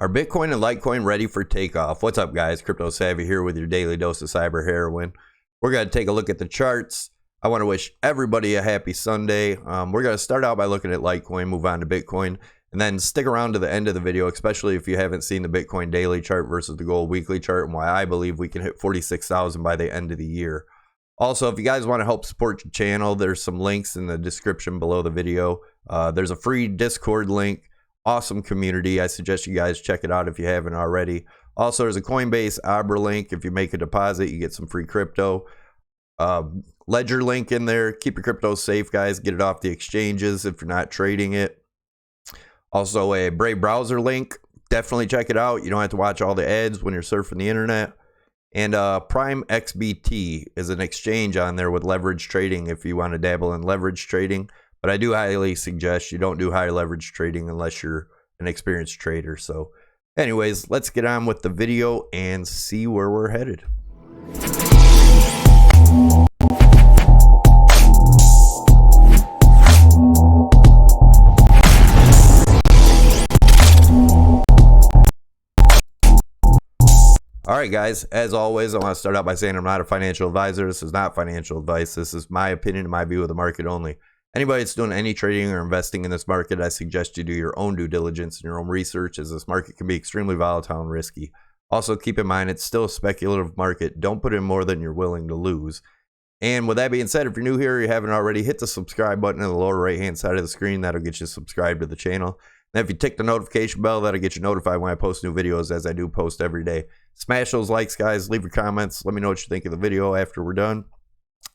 Are Bitcoin and Litecoin ready for takeoff? What's up, guys? Crypto Savvy here with your daily dose of cyber heroin. We're going to take a look at the charts. I want to wish everybody a happy Sunday. We're going to start out by looking at Litecoin, move on to Bitcoin, and then stick around to the end of the video, especially if you haven't seen the Bitcoin daily chart versus the gold weekly chart and why I believe we can hit 46,000 by the end of the year. Also, if you guys want to help support the channel, there's some links in the description below the video. There's a free Discord link. Awesome community. I suggest you guys check it out if you haven't already. Also, there's a COINBASE ABRA link. If you make a deposit, you get some free crypto. Ledger link in there. Keep your crypto safe, guys. Get it off the exchanges if you're not trading it. Also, a Brave browser link. Definitely check it out. You don't have to watch all the ads when you're surfing the internet. And Prime XBT is an exchange on there with leverage trading if you want to dabble in leverage trading. But I do highly suggest you don't do high leverage trading unless you're an experienced trader. So anyways, let's get on with the video and see where we're headed. All right, guys, as always, I want to start out by saying I'm not a financial advisor. This is not financial advice. This is my opinion and my view of the market only. Anybody that's doing any trading or investing in this market, I suggest you do your own due diligence and your own research, as this market can be extremely volatile and risky. Also, keep in mind, it's still a speculative market. Don't put in more than you're willing to lose. And with that being said, if you're new here, you haven't already, hit the subscribe button in the lower right-hand side of the screen. That'll get you subscribed to the channel. And if you tick the notification bell, that'll get you notified when I post new videos, as I do post every day. Smash those likes, guys. Leave your comments. Let me know what you think of the video after we're done.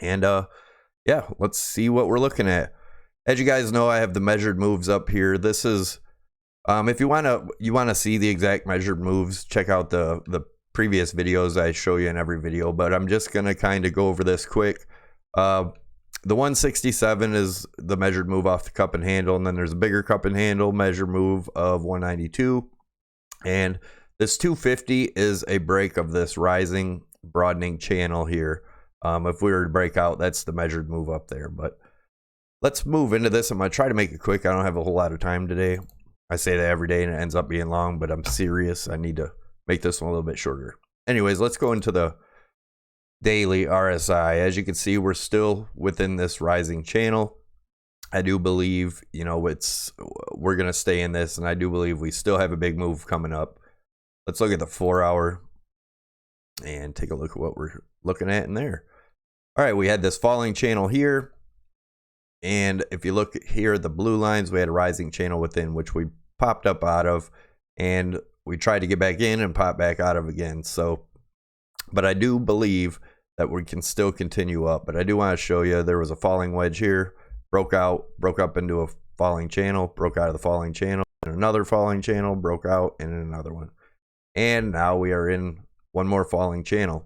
And, yeah, let's see what we're looking at. As you guys know, I have the measured moves up here. This is, if you want to see the exact measured moves, check out the previous videos I show you in every video. But I'm just going to kind of go over this quick. The 167 is the measured move off the cup and handle. And then there's a bigger cup and handle measure move of 192. And this 250 is a break of this rising, broadening channel here. If we were to break out, that's the measured move up there. But let's move into this. I'm going to try to make it quick. I don't have a whole lot of time today. I say that every day and it ends up being long, but I'm serious. I need to make this one a little bit shorter. Anyways, let's go into the daily RSI. As you can see, we're still within this rising channel. I do believe, you know, we're going to stay in this, and I do believe we still have a big move coming up. Let's look at the 4 hour and take a look at what we're looking at in there. All right, we had this falling channel here. And if you look here at the blue lines, we had a rising channel within, which we popped up out of, and we tried to get back in and pop back out of again. So, but I do believe that we can still continue up. But I do want to show you there was a falling wedge here, broke up into a falling channel, broke out of the falling channel, and another falling channel, broke out, and another one. And now we are in one more falling channel.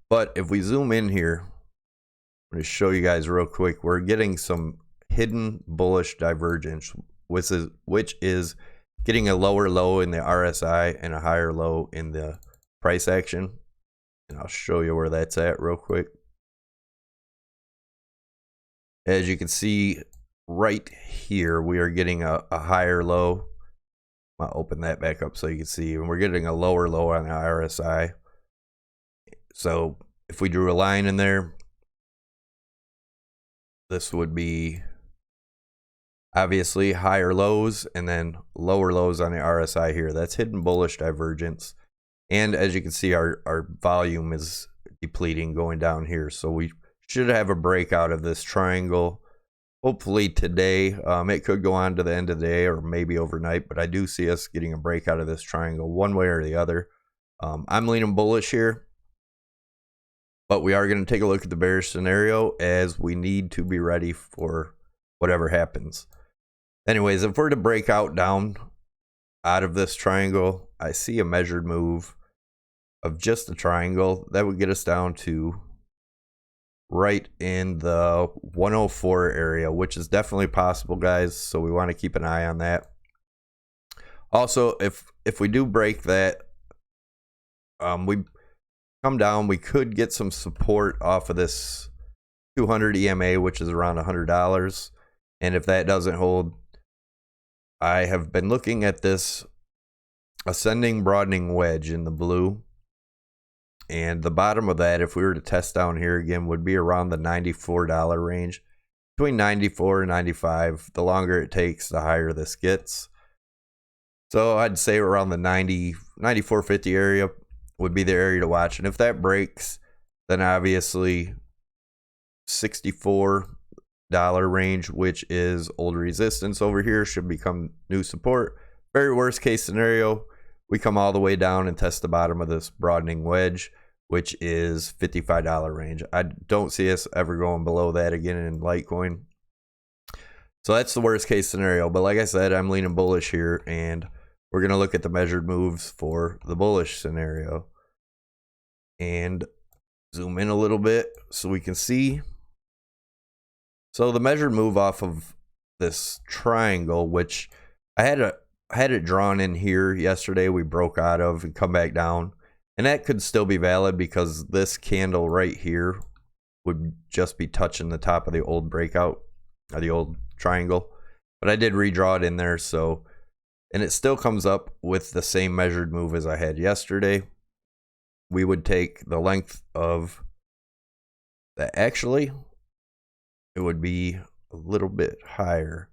But if we zoom in here, I'm going to show you guys real quick. We're getting some hidden bullish divergence, which is getting a lower low in the RSI and a higher low in the price action. And I'll show you where that's at real quick. As you can see right here, we are getting a higher low. I'll open that back up so you can see. And we're getting a lower low on the RSI. So if we drew a line in there, this would be obviously higher lows and then lower lows on the RSI here. That's hidden bullish divergence. And as you can see, our volume is depleting going down here. So we should have a breakout of this triangle. Hopefully today. It could go on to the end of the day or maybe overnight. But I do see us getting a breakout of this triangle one way or the other. I'm leaning bullish here. But we are going to take a look at the bearish scenario, as we need to be ready for whatever happens. Anyways, if we're to break out down out of this triangle, I see a measured move of just a triangle. That would get us down to right in the 104 area, which is definitely possible, guys. So we want to keep an eye on that. Also, if we do break that, we come down, we could get some support off of this 200 EMA, which is around $100. And if that doesn't hold, I have been looking at this ascending broadening wedge in the blue. And the bottom of that, if we were to test down here again, would be around the $94 range. Between 94 and 95. The longer it takes, the higher this gets. So I'd say around the 94.50 area would be the area to watch. And if that breaks, then obviously $64 range, which is old resistance over here, should become new support. Very worst case scenario, we come all the way down and test the bottom of this broadening wedge, which is $55 range. I don't see us ever going below that again in Litecoin. So that's the worst case scenario. But like I said, I'm leaning bullish here, and we're going to look at the measured moves for the bullish scenario. And zoom in a little bit so we can see. So the measured move off of this triangle, which I had it drawn in here yesterday, we broke out of and come back down. And that could still be valid because this candle right here would just be touching the top of the old breakout, or the old triangle. But I did redraw it in there, so, and it still comes up with the same measured move as I had yesterday. We would take the length of that. Actually, it would be a little bit higher.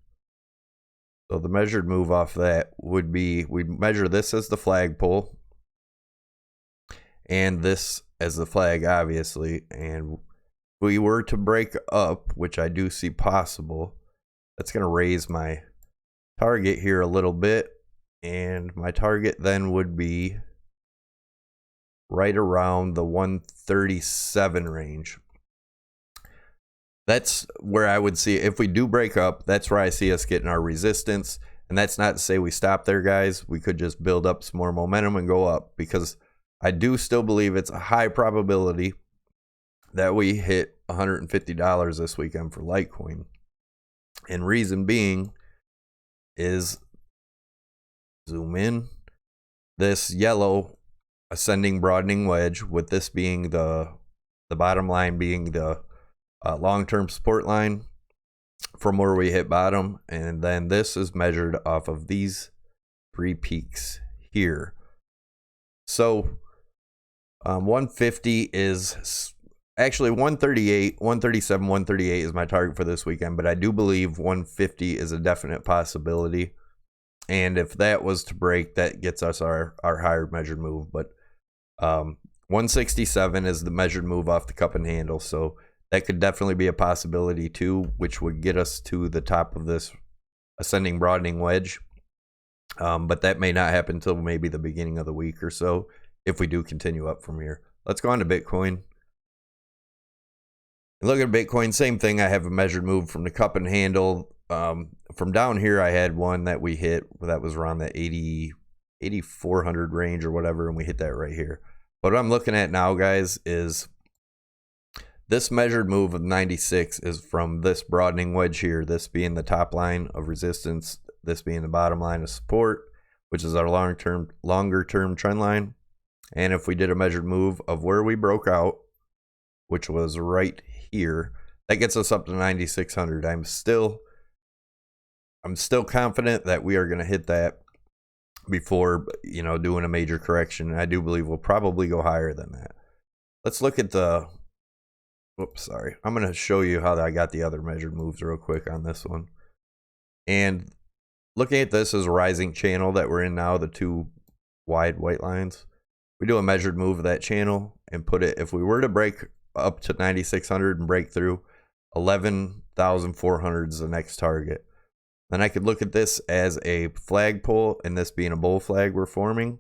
So the measured move off that would be, we'd measure this as the flagpole and this as the flag, obviously. And if we were to break up, which I do see possible, that's going to raise my target here a little bit. And my target then would be right around the 137 range. That's where I would see, if we do break up, that's where I see us getting our resistance. And that's not to say we stop there, guys. We could just build up some more momentum and go up, because I do still believe it's a high probability that we hit $150 this weekend for Litecoin. And reason being is, zoom in, this yellow ascending broadening wedge, with this being the bottom line being the long-term support line from where we hit bottom, and then this is measured off of these three peaks here. So 150 is actually 138, 137, 138 is my target for this weekend, but I do believe 150 is a definite possibility. And if that was to break, that gets us our higher measured move. But 167 is the measured move off the cup and handle, so that could definitely be a possibility too, which would get us to the top of this ascending broadening wedge. But that may not happen until maybe the beginning of the week or so, if we do continue up from here. Let's go on to Bitcoin. Look at Bitcoin, same thing. I have a measured move from the cup and handle. From down here, I had one that we hit that was around the 8,400 range or whatever, and we hit that right here. What I'm looking at now, guys, is this measured move of 96 is from this broadening wedge here, this being the top line of resistance, this being the bottom line of support, which is our longer term trend line. And if we did a measured move of where we broke out, which was right here, that gets us up to 9,600. I'm still confident that we are going to hit that before, you know, doing a major correction. I do believe we'll probably go higher than that. Let's look at the, whoops, sorry. I'm going to show you how I got the other measured moves real quick on this one. And looking at this as a rising channel that we're in now, the two wide white lines, we do a measured move of that channel and put it, if we were to break up to 9,600 and break through, 11,400 is the next target. Then I could look at this as a flagpole, and this being a bull flag we're forming,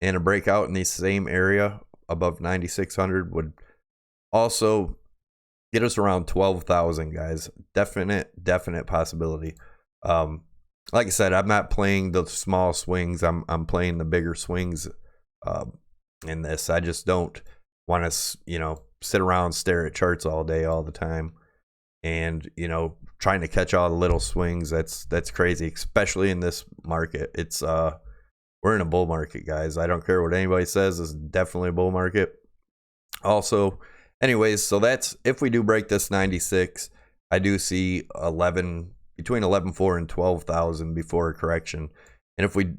and a breakout in the same area above 9,600 would also get us around 12,000, guys. Definite possibility. Like I said, I'm not playing the small swings. I'm playing the bigger swings in this. I just don't want to, you know, sit around and stare at charts all day, all the time, and, you know, trying to catch all the little swings. That's crazy, especially in this market. It's we're in a bull market, guys. I don't care what anybody says. It's definitely a bull market. Also, anyways, so that's, if we do break this 96, I do see between 11.4 and 12,000 before a correction. And if we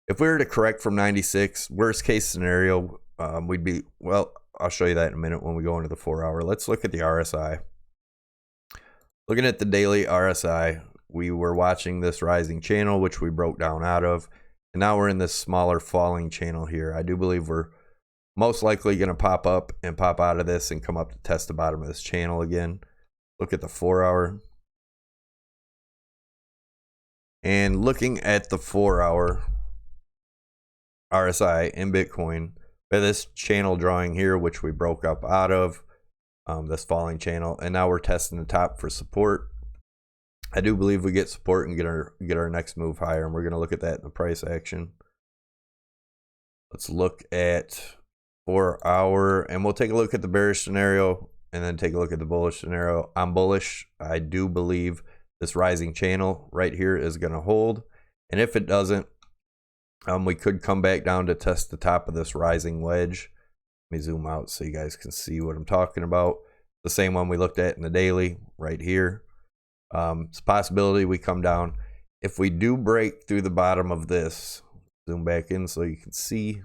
If we were to correct from 96, worst case scenario, we'd be, well, I'll show you that in a minute when we go into the 4 hour. Let's look at the RSI. Looking at the daily RSI, we were watching this rising channel, which we broke down out of. And now we're in this smaller falling channel here. I do believe we're most likely going to pop up and pop out of this and come up to test the bottom of this channel again. Look at the 4 hour. And looking at the 4 hour RSI in Bitcoin, by this channel drawing here, which we broke up out of, this falling channel, and now we're testing the top for support. I do believe we get support and get our next move higher, and we're going to look at that in the price action. Let's look at 4 hour, and we'll take a look at the bearish scenario and then take a look at the bullish scenario. I'm bullish. I do believe this rising channel right here is going to hold, and if it doesn't, we could come back down to test the top of this rising wedge. Let me zoom out so you guys can see what I'm talking about. The same one we looked at in the daily right here. It's a possibility we come down. If we do break through the bottom of this, zoom back in so you can see.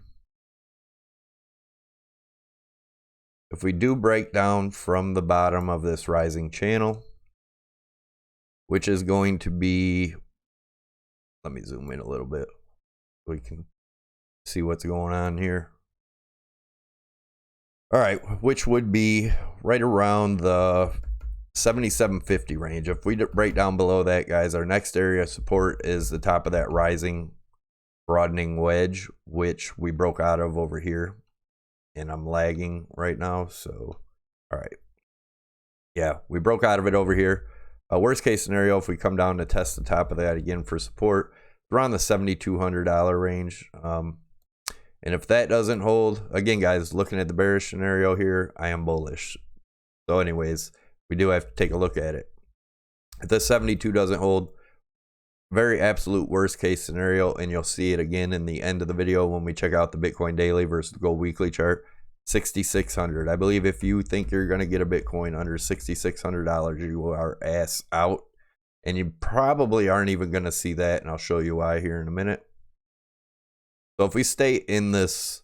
If we do break down from the bottom of this rising channel, which is going to be, let me zoom in a little bit so we can see what's going on here. All right, which would be right around the 77.50 range. If we break down below that, guys, our next area of support is the top of that rising broadening wedge, which we broke out of over here, and I'm lagging right now. So all right, yeah, we broke out of it over here. Worst case scenario, if we come down to test the top of that again for support, around the $7,200 range. And if that doesn't hold, again, guys, looking at the bearish scenario here, I am bullish. So anyways, we do have to take a look at it. If the 72 doesn't hold, very absolute worst case scenario, and you'll see it again in the end of the video when we check out the Bitcoin daily versus the gold weekly chart, 6,600. I believe if you think you're going to get a Bitcoin under $6,600, you are ass out. And you probably aren't even going to see that, and I'll show you why here in a minute. So if we stay in this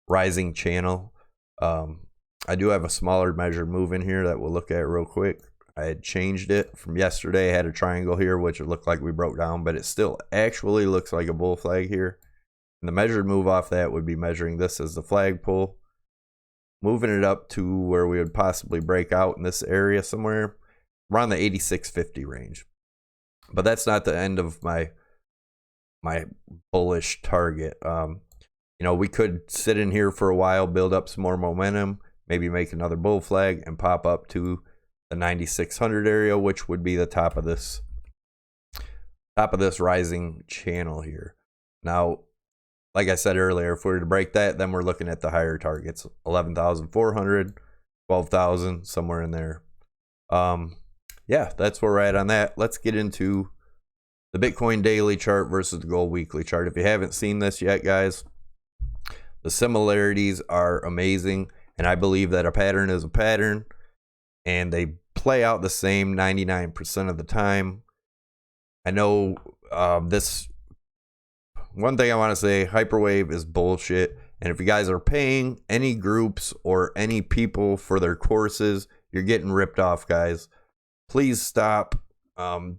rising channel, I do have a smaller measured move in here that we'll look at real quick. I had changed it from yesterday. I had a triangle here, which it looked like we broke down, but it still actually looks like a bull flag here. And the measured move off that would be measuring this as the flag pull, moving it up to where we would possibly break out in this area somewhere around the 86.50 range. But that's not the end of my bullish target. You know, we could sit in here for a while, build up some more momentum, maybe make another bull flag and pop up to the 9,600 area, which would be the top of this rising channel here. Now, like I said earlier, if we were to break that, then we're looking at the higher targets, 11,400, 12,000, somewhere in there. Yeah, that's where we're at on that. Let's get into the Bitcoin daily chart versus the gold weekly chart. If you haven't seen this yet, guys, the similarities are amazing, and I believe that a pattern is a pattern, and they play out the same 99% of the time. I know this one thing I want to say, hyperwave is bullshit, and if you guys are paying any groups or any people for their courses, you're getting ripped off, guys. Please stop.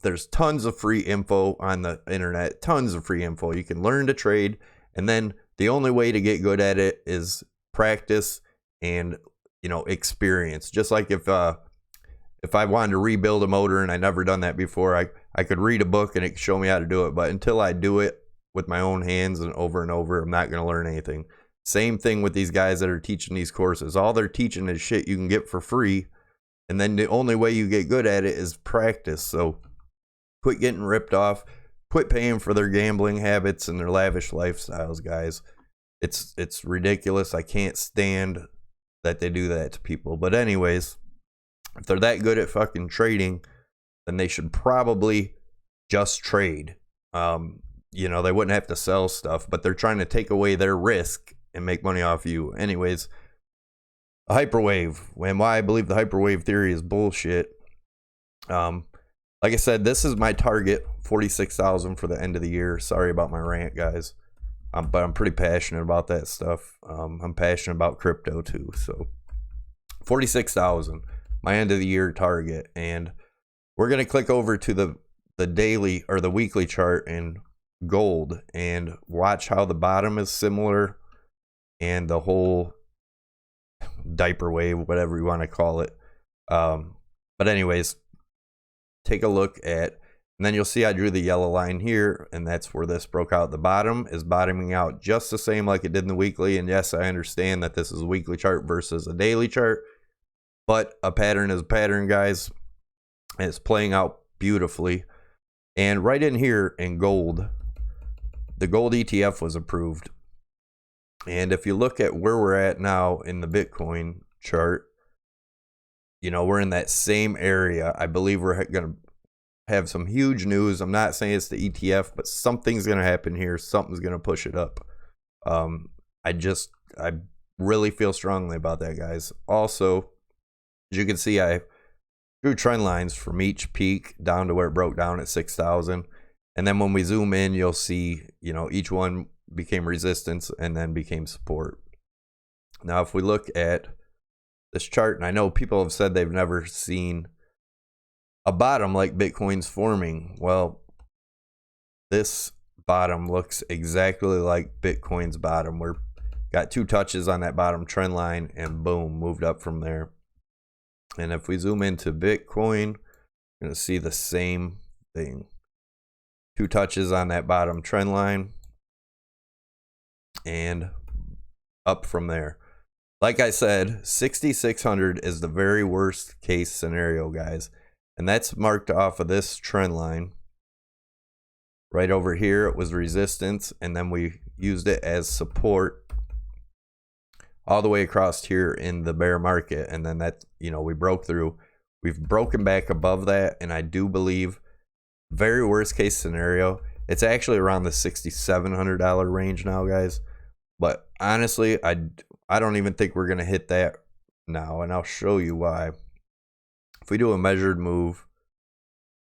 There's tons of free info on the internet, tons of free info. You can learn to trade, and then the only way to get good at it is practice and, you know, experience. Just like if I wanted to rebuild a motor and I never done that before, I could read a book and it could show me how to do it, but until I do it with my own hands and over, I'm not going to learn anything. Same thing with these guys that are teaching these courses. All they're teaching is shit you can get for free, and then the only way you get good at it is practice. So quit getting ripped off. Quit paying for their gambling habits and their lavish lifestyles, guys. It's ridiculous. I can't stand that they do that to people. But anyways, if they're that good at fucking trading, then they should probably just trade. You know, they wouldn't have to sell stuff, but they're trying to take away their risk and make money off you. Anyways, a hyperwave, and why I believe the hyperwave theory is bullshit. Like I said, this is my target, 46,000 for the end of the year. Sorry about my rant, guys. but I'm pretty passionate about that stuff. I'm passionate about crypto too. So 46,000, my end of the year target. And we're going to click over to the daily or the weekly chart in gold and watch how the bottom is similar and the whole diaper wave, whatever you want to call it. But anyways, take a look at, and then you'll see I drew the yellow line here, and that's where this broke out. The bottom is bottoming out just the same like it did in the weekly. And yes, I understand that this is a weekly chart versus a daily chart, but a pattern is a pattern, guys. And it's playing out beautifully. And right in here in gold, the gold ETF was approved. And if you look at where we're at now in the Bitcoin chart, you know, we're in that same area. I believe we're going to have some huge news. I'm not saying it's the ETF, but something's going to happen here. Something's going to push it up. I really feel strongly about that, guys. Also, as you can see, I drew trend lines from each peak down to where it broke down at 6,000. And then when we zoom in, you'll see, you know, each one became resistance and then became support. Now, if we look at this chart, and I know people have said they've never seen a bottom like Bitcoin's forming. Well, this bottom looks exactly like Bitcoin's bottom. We're got two touches on that bottom trend line and boom, moved up from there. And if we zoom into Bitcoin, you're going to see the same thing. Two touches on that bottom trend line and up from there. Like I said, 6,600 is the very worst case scenario, guys. And that's marked off of this trend line. Right over here, it was resistance, and then we used it as support all the way across here in the bear market. And then that, you know, we broke through. We've broken back above that, and I do believe, very worst case scenario, it's actually around the $6,700 range now, guys. But honestly, I don't even think we're going to hit that now, and I'll show you why. If we do a measured move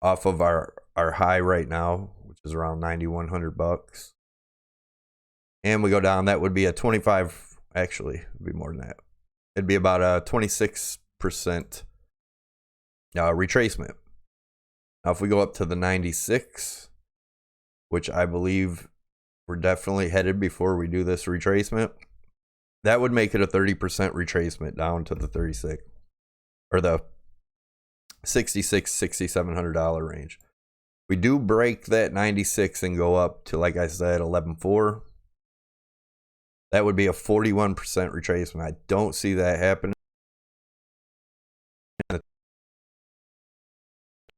off of our high right now, which is around 9,100 bucks, and we go down, that would be a 25, actually, it'd be more than that. It'd be about a 26% retracement. Now, if we go up to the 96, which I believe we're definitely headed before we do this retracement, that would make it a 30% retracement down to the 36 or the $6,700 range. We do break that 96 and go up to, like I said, 11.4. That would be a 41% retracement. I don't see that happening.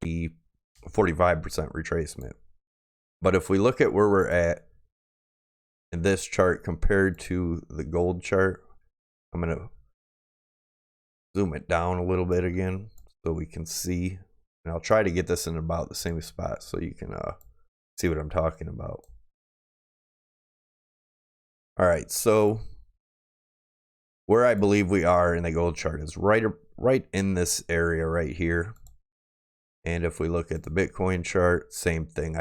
The 45% retracement. But if we look at where we're at in this chart compared to the gold chart, I'm going to zoom it down a little bit again so we can see. And I'll try to get this in about the same spot so you can see what I'm talking about. All right, so where I believe we are in the gold chart is right in this area right here. And if we look at the Bitcoin chart, same thing.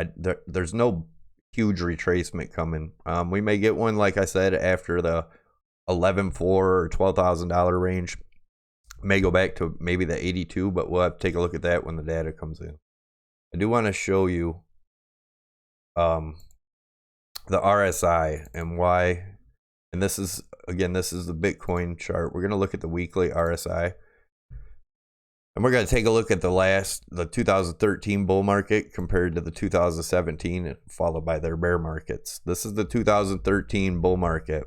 There's no huge retracement coming. We may get one, like I said, after the 11.4 or $12,000 range. May go back to maybe the 82, but we'll have to take a look at that when the data comes in. I do want to show you the RSI and why. And this is, again, this is the Bitcoin chart. We're going to look at the weekly RSI. And we're going to take a look at the 2013 bull market compared to the 2017, followed by their bear markets. This is the 2013 bull market.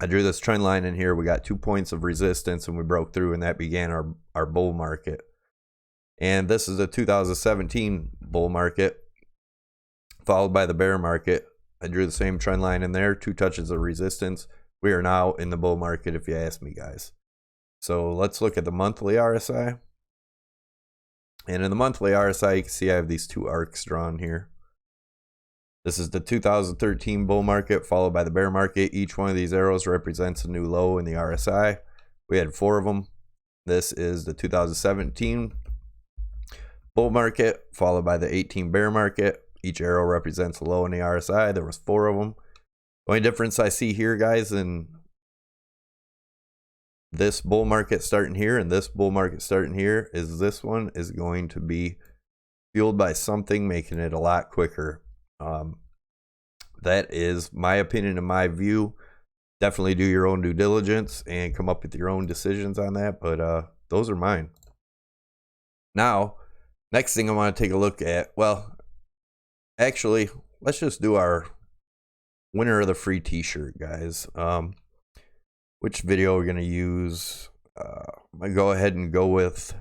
I drew this trend line in here. We got 2 points of resistance and we broke through, and that began our bull market. And this is the 2017 bull market, followed by the bear market. I drew the same trend line in there, 2 touches of resistance. We are now in the bull market, if you ask me, guys. So let's look at the monthly RSI. And in the monthly RSI, you can see I have these 2 arcs drawn here. This is the 2013 bull market followed by the bear market. Each one of these arrows represents a new low in the RSI. We had 4 of them. This is the 2017 bull market followed by the 18 bear market. Each arrow represents a low in the RSI. There was 4 of them. The only difference I see here, guys, in this bull market starting here and this bull market starting here is this one is going to be fueled by something making it a lot quicker. That is my opinion and my view. Definitely do your own due diligence and come up with your own decisions on that, but those are mine. Now, next thing I want to take a look at, well, actually, let's just do our winner of the free t-shirt, guys. Which video we're going to use? I'm going to go ahead and go with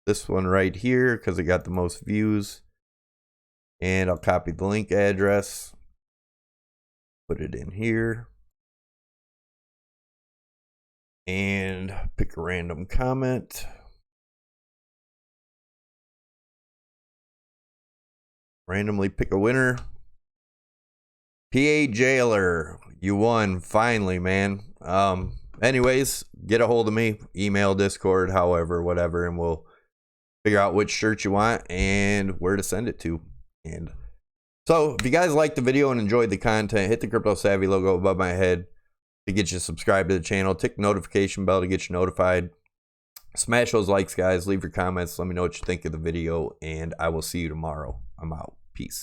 this one right here because it got the most views. And I'll copy the link address, put it in here, and pick a random comment. Randomly pick a winner. PA Jailer, you won finally, man. Anyways, get a hold of me, email, Discord, however, whatever, and we'll figure out which shirt you want and where to send it to. And so if you guys liked the video and enjoyed the content, hit the Crypto Savvy logo above my head to get you subscribed to the channel. Tick the notification bell to get you notified. Smash those likes, guys. Leave your comments. Let me know what you think of the video, and I will see you tomorrow. I'm out. Peace.